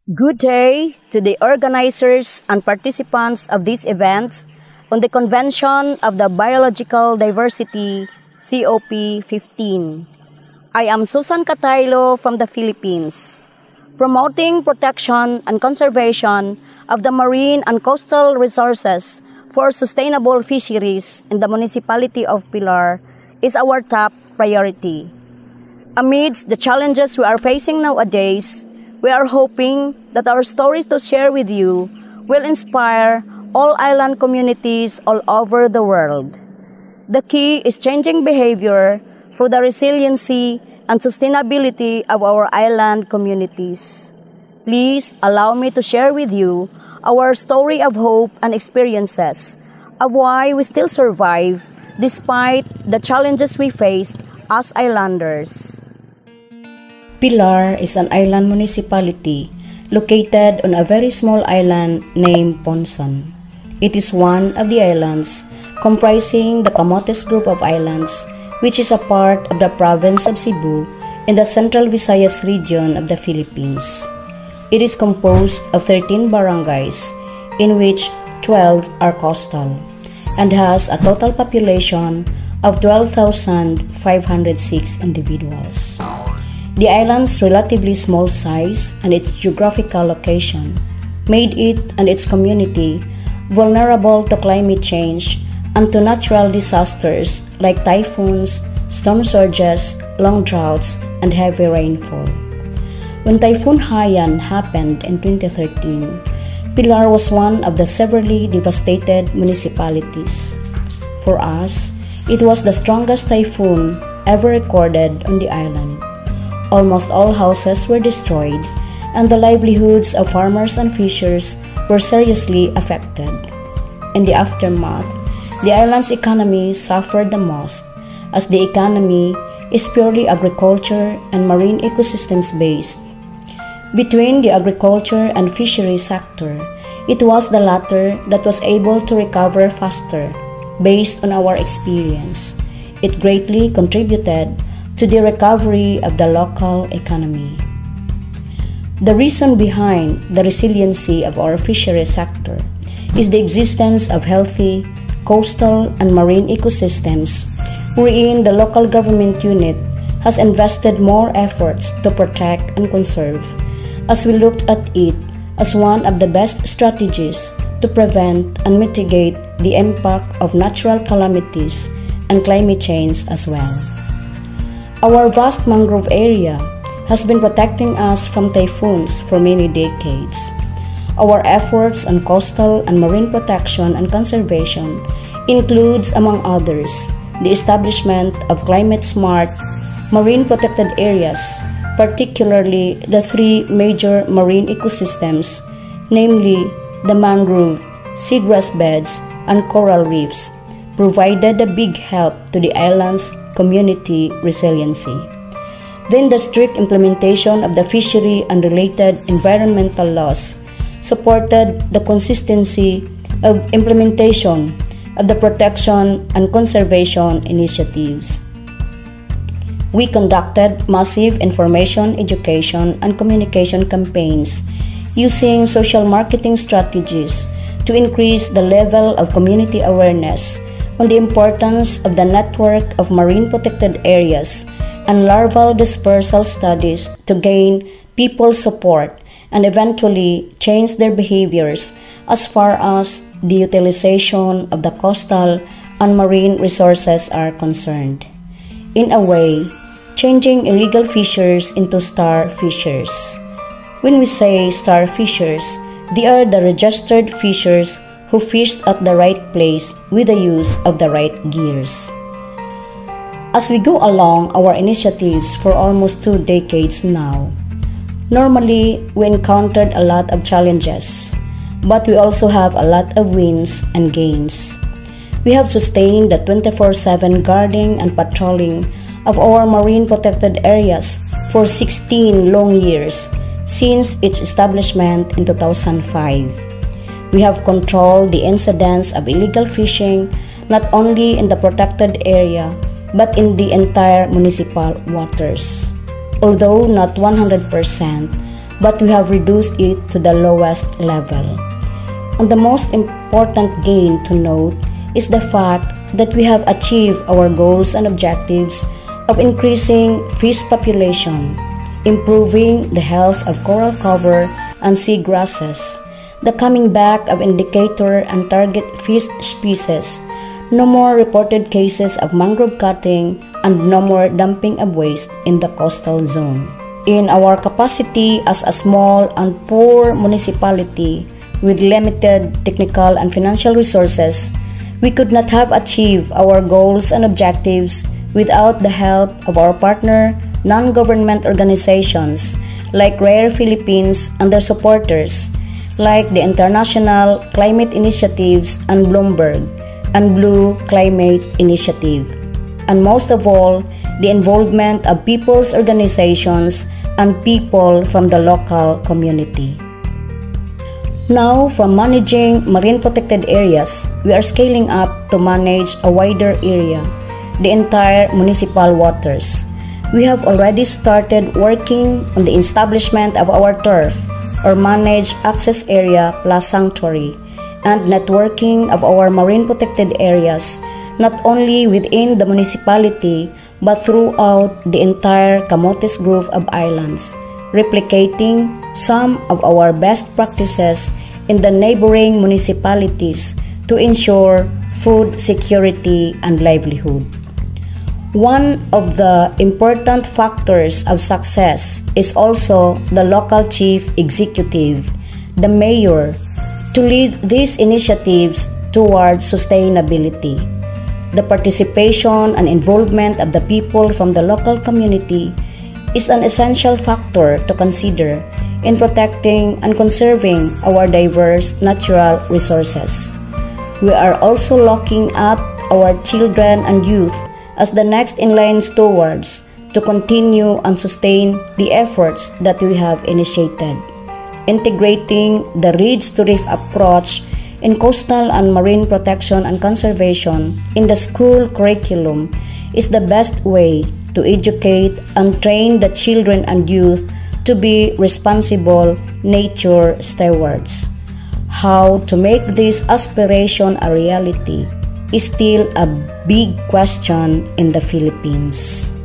Good day to the organizers and participants of this event on the Convention of the Biological Diversity COP15. I am Susan Cataylo from the Philippines, promoting protection and conservation of the marine and coastal resources for sustainable fisheries in the municipality of Pilar is our top priority. Amidst the challenges we are facing nowadays, we are hoping that our stories to share with you will inspire all island communities all over the world. The key is changing behavior for the resiliency and sustainability of our island communities. Please allow me to share with you our story of hope and experiences of why we still survive despite the challenges we faced as islanders. Pilar is an island municipality located on a very small island named Ponson. It is one of the islands comprising the Camotes group of islands, which is a part of the province of Cebu in the Central Visayas region of the Philippines. It is composed of 13 barangays, in which 12 are coastal, and has a total population of 12,506 individuals. The island's relatively small size and its geographical location made it and its community vulnerable to climate change and to natural disasters like typhoons, storm surges, long droughts, and heavy rainfall. When Typhoon Haiyan happened in 2013, Pilar was one of the severely devastated municipalities. For us, it was the strongest typhoon ever recorded on the island. Almost all houses were destroyed, and the livelihoods of farmers and fishers were seriously affected. In the aftermath, the island's economy suffered the most, as the economy is purely agriculture and marine ecosystems based. Between the agriculture and fishery sector, it was the latter that was able to recover faster. Based on our experience, it greatly contributed to the recovery of the local economy. The reason behind the resiliency of our fishery sector is the existence of healthy coastal and marine ecosystems wherein the local government unit has invested more efforts to protect and conserve, as we looked at it as one of the best strategies to prevent and mitigate the impact of natural calamities and climate change as well. Our vast mangrove area has been protecting us from typhoons for many decades. Our efforts on coastal and marine protection and conservation includes, among others, the establishment of climate-smart marine protected areas, particularly the three major marine ecosystems, namely the mangrove, seagrass beds, and coral reefs, provided a big help to the island's community resiliency. Then the strict implementation of the fishery and related environmental laws supported the consistency of implementation of the protection and conservation initiatives. We conducted massive information, education, and communication campaigns using social marketing strategies to increase the level of community awareness on the importance of the network of marine protected areas and larval dispersal studies to gain people's support and eventually change their behaviors as far as the utilization of the coastal and marine resources are concerned. In a way, changing illegal fishers into star fishers. When we say star fishers, they are the registered fishers who fished at the right place with the use of the right gears. As we go along our initiatives for almost 2 decades now, normally we encountered a lot of challenges, but we also have a lot of wins and gains. We have sustained the 24/7 guarding and patrolling of our marine protected areas for 16 long years since its establishment in 2005. We have controlled the incidence of illegal fishing not only in the protected area but in the entire municipal waters. Although not 100%, but we have reduced it to the lowest level. And the most important gain to note is the fact that we have achieved our goals and objectives of increasing fish population, improving the health of coral cover and sea grasses, the coming back of indicator and target fish species, no more reported cases of mangrove cutting, and no more dumping of waste in the coastal zone. In our capacity as a small and poor municipality with limited technical and financial resources, we could not have achieved our goals and objectives without the help of our partner non-government organizations like Rare Philippines and their supporters, like the International Climate Initiatives and Bloomberg and Blue Climate Initiative, and most of all, the involvement of people's organizations and people from the local community. Now, from managing marine protected areas, we are scaling up to manage a wider area, the entire municipal waters. We have already started working on the establishment of our turf, or managed access area plus sanctuary, and networking of our marine protected areas, not only within the municipality but throughout the entire Camotes Group of islands, replicating some of our best practices in the neighboring municipalities to ensure food security and livelihood. One of the important factors of success is also the local chief executive, the mayor, to lead these initiatives towards sustainability. The participation and involvement of the people from the local community is an essential factor to consider in protecting and conserving our diverse natural resources. We are also looking at our children and youth as the next in line stewards to continue and sustain the efforts that we have initiated. Integrating the Ridge to Reef approach in coastal and marine protection and conservation in the school curriculum is the best way to educate and train the children and youth to be responsible nature stewards. How to make this aspiration a reality is still a big question in the Philippines.